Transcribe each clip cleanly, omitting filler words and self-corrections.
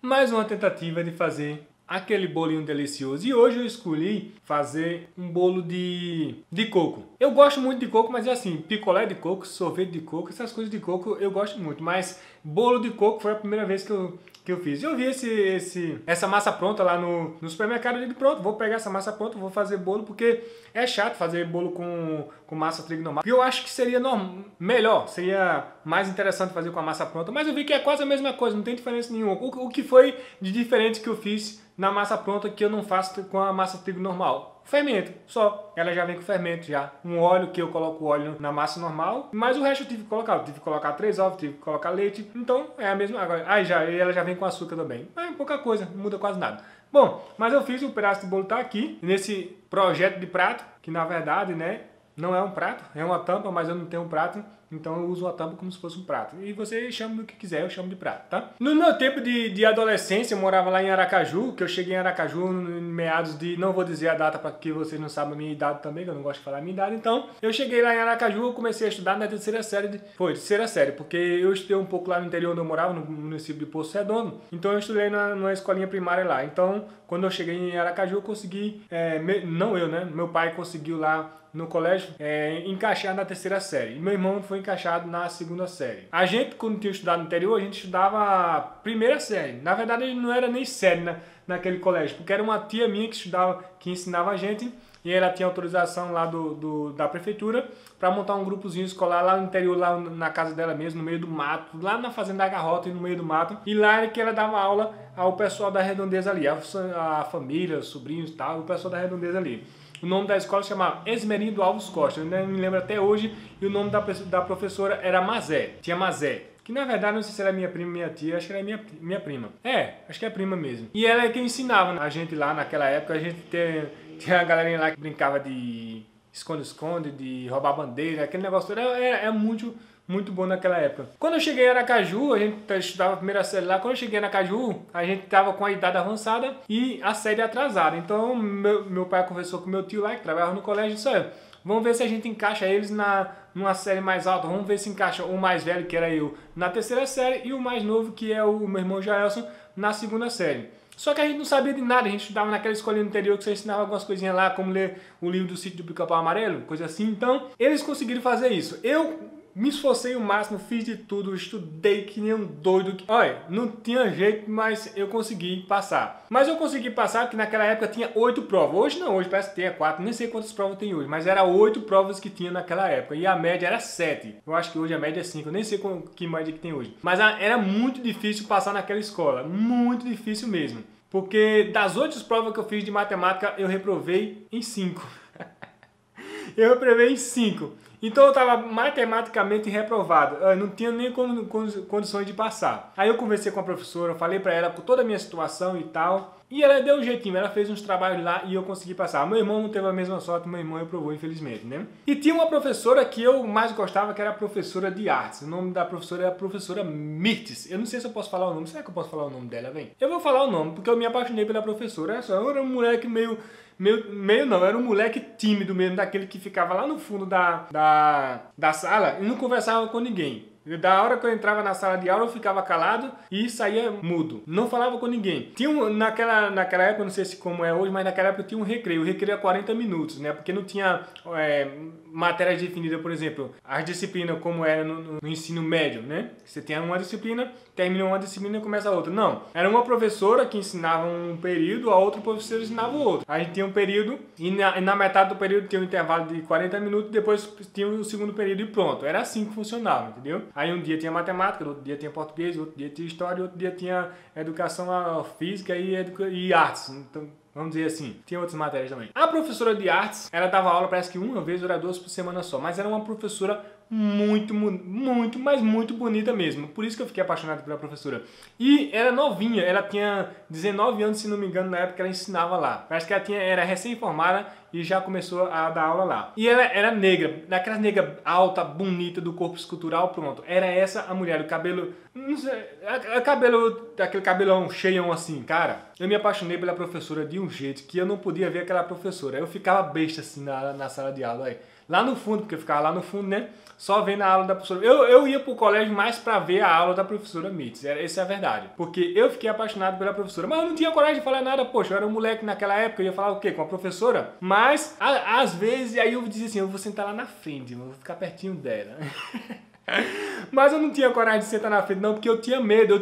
mais uma tentativa de fazer aquele bolinho delicioso. E hoje eu escolhi fazer um bolo de coco. Eu gosto muito de coco, mas é assim, picolé de coco, sorvete de coco, essas coisas de coco eu gosto muito. Mas bolo de coco foi a primeira vez que eu fiz. Eu vi essa massa pronta lá no supermercado. Eu digo, pronto, vou pegar essa massa pronta, vou fazer bolo, porque é chato fazer bolo com massa trigo normal. E eu acho que seria melhor, seria mais interessante fazer com a massa pronta. Mas eu vi que é quase a mesma coisa, não tem diferença nenhuma. O que foi de diferente que eu fiz na massa pronta que eu não faço com a massa trigo normal? Fermento, só. Ela já vem com fermento já. Um óleo que eu coloco óleo na massa normal, mas o resto eu tive que colocar. Eu tive que colocar 3 ovos, tive que colocar leite. Então é a mesma. Agora, ela já vem com açúcar também. É pouca coisa, não muda quase nada. Bom, mas eu fiz o pedaço de bolo tá aqui, nesse projeto de prato, que na verdade, né, não é um prato, é uma tampa, mas eu não tenho um prato, então eu uso a tampa como se fosse um prato. E você chama do que quiser, eu chamo de prato, tá? No meu tempo de adolescência, eu morava lá em Aracaju, que eu cheguei em Aracaju em meados de... Não vou dizer a data para que vocês não saibam a minha idade também, que eu não gosto de falar a minha idade. Então, eu cheguei lá em Aracaju, eu comecei a estudar na terceira série. Terceira série, porque eu estudei um pouco lá no interior onde eu morava, no município de Poço Redondo. Então, eu estudei numa escolinha primária lá. Então, quando eu cheguei em Aracaju, eu consegui... não eu, né? Meu pai conseguiu lá no colégio, encaixar na terceira série. E meu irmão foi encaixado na segunda série. A gente, quando tinha estudado no interior, a gente estudava a primeira série. Na verdade, ele não era nem série naquele colégio, porque era uma tia minha que estudava, que ensinava a gente, e ela tinha autorização lá da prefeitura para montar um grupozinho escolar lá no interior, lá na casa dela mesmo, no meio do mato, lá na fazenda da Garrota e no meio do mato. E lá é que ela dava aula ao pessoal da redondeza ali, a família, os sobrinhos e tal, o pessoal da redondeza ali. O nome da escola se chamava Esmerindo Alves Costa, eu ainda me lembro até hoje, e o nome da professora era Mazé, tia Mazé. Que na verdade não sei se era minha prima ou minha tia, acho que era minha prima. Acho que é prima mesmo. E ela é quem ensinava a gente lá naquela época. A gente tinha a galerinha lá que brincava de esconde-esconde, de roubar bandeira, aquele negócio todo. Era muito bom naquela época. Quando eu cheguei em Aracaju, a gente estudava a primeira série lá. Quando eu cheguei em Aracaju, a gente estava com a idade avançada e a série atrasada. Então meu pai conversou com meu tio lá, que trabalhava no colégio, e disse: olha, vamos ver se a gente encaixa eles numa série mais alta. Vamos ver se encaixa o mais velho, que era eu, na terceira série, e o mais novo, que é o meu irmão Jaelson, na segunda série. Só que a gente não sabia de nada, a gente estudava naquela escolinha no interior que você ensinava algumas coisinhas lá, como ler o livro do Sítio do Pica-Pau Amarelo, coisa assim. Então, eles conseguiram fazer isso. Eu me esforcei o máximo, fiz de tudo, estudei que nem um doido. Olha, não tinha jeito, mas eu consegui passar. Mas eu consegui passar porque naquela época tinha 8 provas. Hoje não, hoje parece que tem 4, nem sei quantas provas tem hoje, mas era 8 provas que tinha naquela época. E a média era 7. Eu acho que hoje a média é 5, eu nem sei que média que tem hoje. Mas era muito difícil passar naquela escola, muito difícil mesmo. Porque das 8 provas que eu fiz de matemática, eu reprovei em 5. Eu reprovei em 5. Então eu estava matematicamente reprovado, eu não tinha nem condições de passar. Aí eu conversei com a professora, falei para ela com toda a minha situação e tal, e ela deu um jeitinho, ela fez uns trabalhos lá e eu consegui passar. Meu irmão não teve a mesma sorte, meu irmão reprovou, infelizmente, né? E tinha uma professora que eu mais gostava, que era a professora de artes. O nome da professora é a professora Mirtes. Eu não sei se eu posso falar o nome, será que eu posso falar o nome dela, vem? Eu vou falar o nome, porque eu me apaixonei pela professora. Eu era um moleque meio não, era um moleque tímido mesmo, daquele que ficava lá no fundo da sala e não conversava com ninguém. Da hora que eu entrava na sala de aula, eu ficava calado e saía mudo. Não falava com ninguém. Tinha naquela época, não sei se como é hoje, mas naquela época tinha um recreio. O recreio era 40 minutos, né? Porque não tinha matérias definidas, por exemplo, as disciplinas como era no ensino médio, né? Você tinha uma disciplina, termina uma disciplina e começa a outra. Não. Era uma professora que ensinava um período, a outra professora ensinava o outro. A gente tinha um período e na metade do período tinha um intervalo de 40 minutos, depois tinha o segundo período e pronto. Era assim que funcionava, entendeu? Aí um dia tinha matemática, outro dia tinha português, outro dia tinha história, outro dia tinha educação física e artes. Então, vamos dizer assim, tinha outras matérias também. A professora de artes, ela dava aula parece que uma vez ou era 2 por semana só, mas era uma professora muito bonita mesmo. Por isso que eu fiquei apaixonado pela professora. E era novinha, ela tinha 19 anos, se não me engano, na época que ela ensinava lá. Parece que ela era recém-formada e já começou a dar aula lá. E ela era negra, daquelas negra alta, bonita, do corpo escultural, pronto. Era essa a mulher, o cabelo, não sei, aquele cabelão cheião assim, cara. Eu me apaixonei pela professora de um jeito que eu não podia ver aquela professora. Eu ficava besta assim na sala de aula, aí. lá no fundo, porque eu ficava lá no fundo, né? Só vendo a aula da professora. Eu ia pro colégio mais pra ver a aula da professora Mitz, essa é a verdade. Porque eu fiquei apaixonado pela professora, mas eu não tinha coragem de falar nada, poxa, eu era um moleque naquela época, eu ia falar o quê? Com a professora? Mas, às vezes, aí eu dizia assim, eu vou sentar lá na frente, eu vou ficar pertinho dela. Mas eu não tinha coragem de sentar na frente não, porque eu tinha medo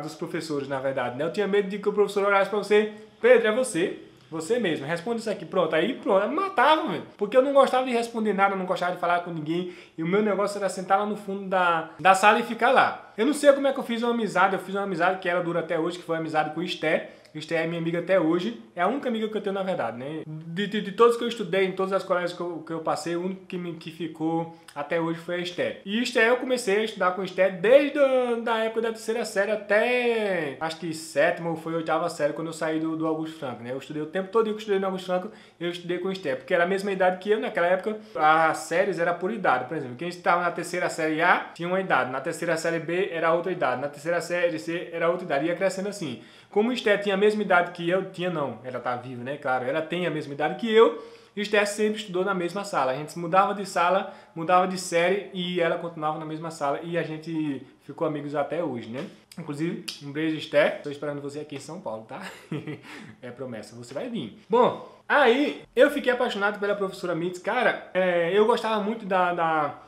dos professores, na verdade, né? Eu tinha medo de que o professor olhasse pra você, Pedro, é você mesmo, responde isso aqui, pronto, aí pronto, eu me matava, velho, porque eu não gostava de responder nada, eu não gostava de falar com ninguém, e o meu negócio era sentar lá no fundo da sala e ficar lá. Eu não sei como é que eu fiz uma amizade que ela dura até hoje, que foi uma amizade com o Esté. Esté é minha amiga até hoje, é a única amiga que eu tenho na verdade, né? De todos que eu estudei, em todas as colégios que eu passei, o único que ficou até hoje foi a Esté. E Esté, eu comecei a estudar com Esté desde a época da terceira série até, acho que sétima ou foi oitava série, quando eu saí do Augusto Franco, né? Eu estudei o tempo todo que eu estudei no Augusto Franco, eu estudei com Esté, porque era a mesma idade que eu, naquela época, as séries era por idade, por exemplo, quem estava na terceira série A tinha uma idade, na terceira série B era outra idade, na terceira série C era outra idade, ia crescendo assim. Como Esté tinha a mesma idade que eu, ela tá viva, né? Claro, ela tem a mesma idade que eu, Esté sempre estudou na mesma sala. A gente se mudava de sala, mudava de série e ela continuava na mesma sala e a gente ficou amigos até hoje, né? Inclusive, um beijo, Esté. Estou esperando você aqui em São Paulo, tá? É promessa, você vai vir. Bom, aí eu fiquei apaixonado pela professora Mitz. Cara, eu gostava muito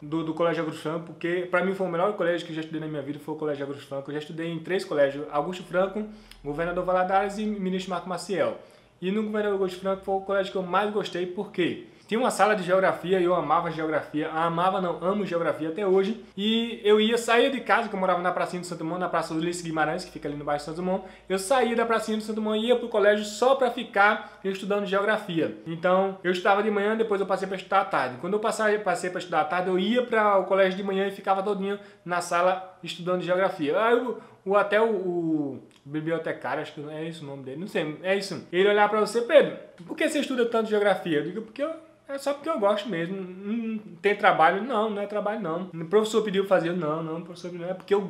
do Colégio Augusto Franco, porque pra mim foi o melhor colégio que eu já estudei na minha vida, foi o Colégio Augusto Franco. Eu já estudei em 3 colégios, Augusto Franco, Governador Valadares e Ministro Marco Maciel. E no Governador Augusto Franco foi o colégio que eu mais gostei, porque tinha uma sala de geografia e eu amava geografia, amo geografia até hoje. E eu saía de casa, que eu morava na pracinha do Santo Dumont, na Praça Ulisses Guimarães, que fica ali no bairro Santo Dumont. Eu saía da pracinha do Santo Dumont e ia pro colégio só pra ficar estudando geografia. Então, eu estudava de manhã, depois eu passei pra estudar à tarde. Quando eu passei pra estudar à tarde, eu ia para o colégio de manhã e ficava todinho na sala estudando geografia. Aí até o bibliotecário, acho que é esse o nome dele, não sei, é isso. Ele olhar pra você, Pedro, por que você estuda tanto geografia? Eu digo, é só porque eu gosto mesmo. Não tem trabalho? Não é trabalho não. O professor pediu fazer? Não, o professor pediu. É porque eu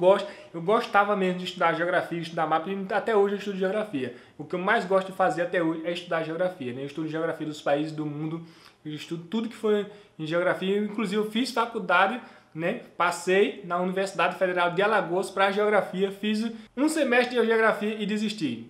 gostava mesmo de estudar geografia, estudar mapa, e até hoje eu estudo geografia. O que eu mais gosto de fazer até hoje é estudar geografia, né? Eu estudo geografia dos países do mundo, eu estudo tudo que foi em geografia, inclusive eu fiz faculdade, né? Passei na Universidade Federal de Alagoas para geografia, fiz um semestre de geografia e desisti.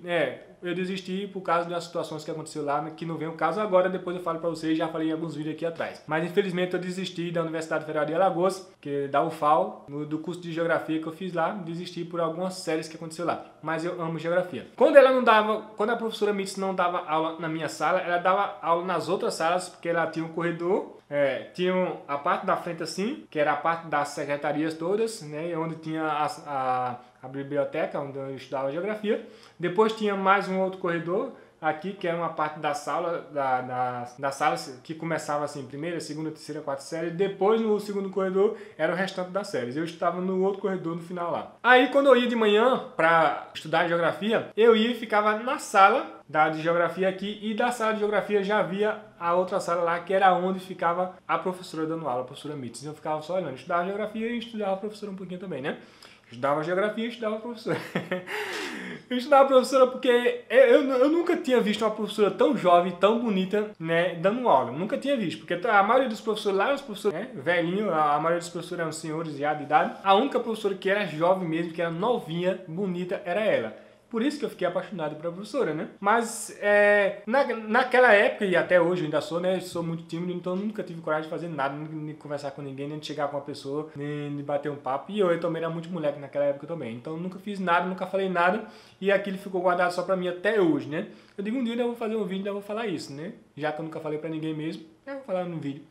Eu desisti por causa das situações que aconteceu lá, que não vem o caso agora, depois eu falo para vocês, já falei em alguns vídeos aqui atrás. Mas infelizmente eu desisti da Universidade Federal de Alagoas, que da UFAL, do curso de geografia que eu fiz lá, desisti por algumas séries que aconteceu lá. Mas eu amo geografia. Quando a professora Mitz não dava aula na minha sala, ela dava aula nas outras salas, porque ela tinha um corredor, tinha a parte da frente assim, que era a parte das secretarias todas, né, onde tinha a biblioteca, onde eu estudava geografia. Depois tinha mais um outro corredor aqui, que era uma parte da sala, da sala que começava assim, primeira, segunda, terceira, quarta série. Depois, no segundo corredor, era o restante das séries. Eu estava no outro corredor no final lá. Aí, quando eu ia de manhã para estudar geografia, eu ia e ficava na sala de geografia aqui, e da sala de geografia já havia a outra sala lá, que era onde ficava a professora dando aula, a professora Mitz. Eu ficava só olhando, estudava geografia e estudava a professora um pouquinho também, né? Estudava geografia e estudava professora. Eu estudava professora porque eu nunca tinha visto uma professora tão jovem, tão bonita, né, dando aula. Nunca tinha visto, porque a maioria dos professores lá, os professores velhinhos, a maioria dos professores eram senhores já de idade. A única professora que era jovem mesmo, que era novinha, bonita, era ela. Por isso que eu fiquei apaixonado pela professora, né? Mas naquela época, e até hoje eu ainda sou, né? Sou muito tímido, então nunca tive coragem de fazer nada, nem de conversar com ninguém, nem de chegar com uma pessoa, nem de bater um papo. E eu também era muito moleque naquela época também. Então nunca fiz nada, nunca falei nada, e aquilo ficou guardado só pra mim até hoje, né? Eu digo, um dia eu vou fazer um vídeo e eu vou falar isso, né? Já que eu nunca falei pra ninguém mesmo, eu vou falar no vídeo.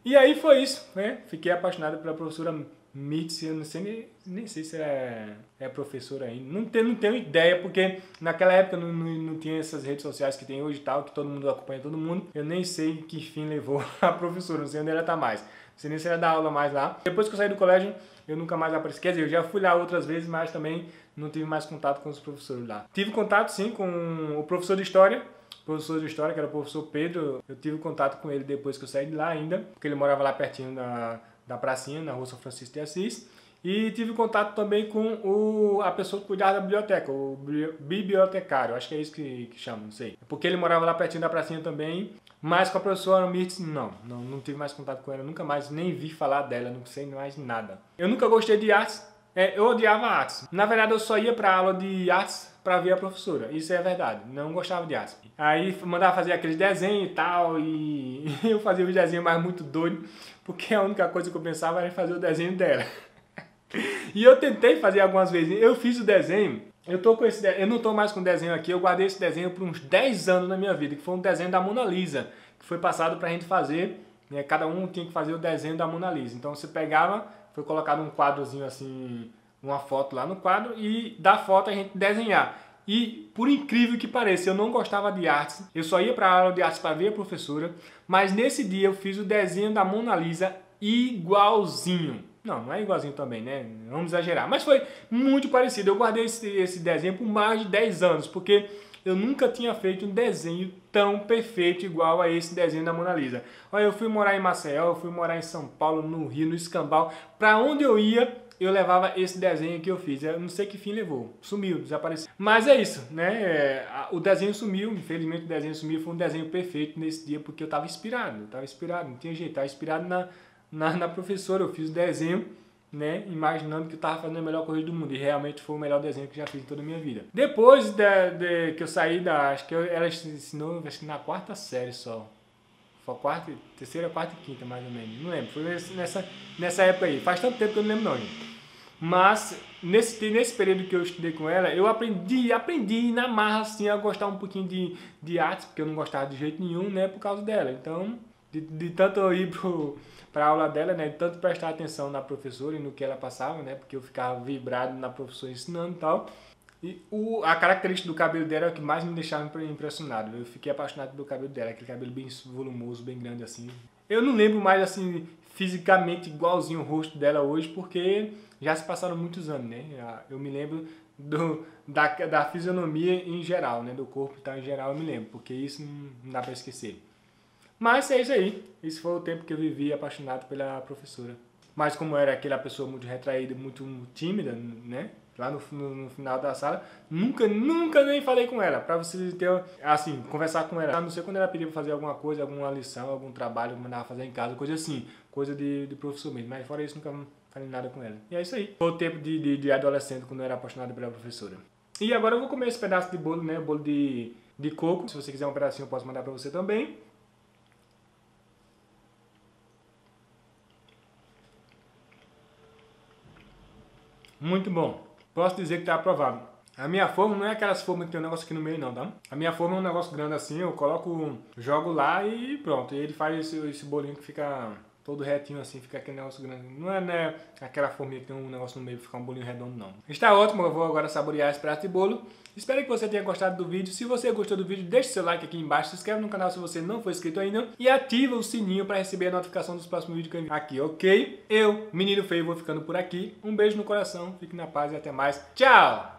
E aí foi isso, né? Fiquei apaixonado pela professora Mitz, eu não sei, nem sei se é professora ainda. Não tenho ideia, porque naquela época não tinha essas redes sociais que tem hoje e tal, que todo mundo acompanha todo mundo. Eu nem sei que fim levou a professora, não sei onde ela tá mais. Não sei nem se ela dá aula mais lá. Depois que eu saí do colégio, eu nunca mais apareci. Quer dizer, eu já fui lá outras vezes, mas também não tive mais contato com os professores lá. Tive contato, sim, com o professor de História. Professor de História, que era o professor Pedro. Eu tive contato com ele depois que eu saí de lá ainda, porque ele morava lá pertinho da pracinha, na rua São Francisco de Assis. E tive contato também com a pessoa que cuidava da biblioteca, o bibliotecário, acho que é isso que chama, não sei. Porque ele morava lá pertinho da pracinha também, Mas com a professora Mirtz, não tive mais contato com ela, nunca mais nem vi falar dela, não sei mais nada. Eu nunca gostei de artes, eu odiava artes. Na verdade, eu só ia pra aula de artes pra ver a professora, isso é verdade, não gostava de artes. Aí mandava fazer aqueles desenhos e tal, e eu fazia os desenhos mais muito doido, porque a única coisa que eu pensava era fazer o desenho dela. E eu tentei fazer algumas vezes, eu fiz o desenho, eu não tô mais com o desenho aqui, eu guardei esse desenho por uns 10 anos na minha vida, que foi um desenho da Mona Lisa, que foi passado pra gente fazer, né, cada um tinha que fazer o desenho da Mona Lisa. Então você pegava, foi colocado um quadrozinho assim, uma foto lá no quadro, e da foto a gente desenhar. E por incrível que pareça, eu não gostava de artes, eu só ia para a aula de artes para ver a professora, mas nesse dia eu fiz o desenho da Mona Lisa igualzinho. Não é igualzinho também, né? Vamos exagerar, mas foi muito parecido. Eu guardei esse desenho por mais de 10 anos, porque eu nunca tinha feito um desenho tão perfeito igual a esse desenho da Mona Lisa. Olha, eu fui morar em Maceió, eu fui morar em São Paulo, no Rio, no Escambau, para onde eu ia, eu levava esse desenho que eu fiz. Eu não sei que fim levou. Sumiu, desapareceu. Mas é isso, né? O desenho sumiu. Infelizmente o desenho sumiu. Foi um desenho perfeito nesse dia porque eu estava inspirado. Não tinha jeito. Estava inspirado na professora. Eu fiz o desenho, né? Imaginando que eu estava fazendo a melhor coisa do mundo. E realmente foi o melhor desenho que eu já fiz em toda a minha vida. Depois que eu saí acho que ela ensinou, acho que na 4ª série só. Foi terceira, quarta e quinta, mais ou menos. Não lembro. Foi nessa época aí. Faz tanto tempo que eu não lembro não, gente. Mas nesse período que eu estudei com ela, eu aprendi na marra assim, a gostar um pouquinho de artes, porque eu não gostava de jeito nenhum, né, por causa dela. Então, de tanto eu ir para a aula dela, né, de tanto prestar atenção na professora e no que ela passava, né, porque eu ficava vibrado na professora ensinando e tal. E a característica do cabelo dela é o que mais me deixava impressionado. Eu fiquei apaixonado pelo cabelo dela, aquele cabelo bem volumoso, bem grande assim. Eu não lembro mais assim fisicamente igualzinho o rosto dela hoje, porque já se passaram muitos anos, né? Eu me lembro da fisionomia em geral, né? Do corpo e tal em geral eu me lembro, porque isso não dá pra esquecer. Mas é isso aí. Esse foi o tempo que eu vivi apaixonado pela professora. Mas como era aquela pessoa muito retraída, muito tímida, né? Lá no final da sala, nunca nem falei com ela, pra você ter, assim, conversar com ela. A não ser quando ela pedia pra fazer alguma coisa, alguma lição, algum trabalho, mandava fazer em casa, coisa assim, coisa de professor mesmo. Mas fora isso, nunca falei nada com ela. E é isso aí. Foi o tempo de adolescente, quando eu era apaixonado pela professora. E agora eu vou comer esse pedaço de bolo, né? Bolo de coco. Se você quiser um pedacinho, eu posso mandar pra você também. Muito bom. Posso dizer que tá aprovado. A minha forma não é aquelas formas que tem um negócio aqui no meio não, tá? A minha forma é um negócio grande assim, eu coloco, jogo lá e pronto. E ele faz esse bolinho que fica todo retinho assim, fica aquele negócio grande. Não é, né, aquela forminha que tem um negócio no meio, fica um bolinho redondo não. Está ótimo, eu vou agora saborear esse prato de bolo. Espero que você tenha gostado do vídeo. Se você gostou do vídeo, deixe seu like aqui embaixo, se inscreve no canal se você não for inscrito ainda e ativa o sininho para receber a notificação dos próximos vídeos que eu envio aqui, ok? Eu, Menino Feio, vou ficando por aqui. Um beijo no coração, fique na paz e até mais. Tchau!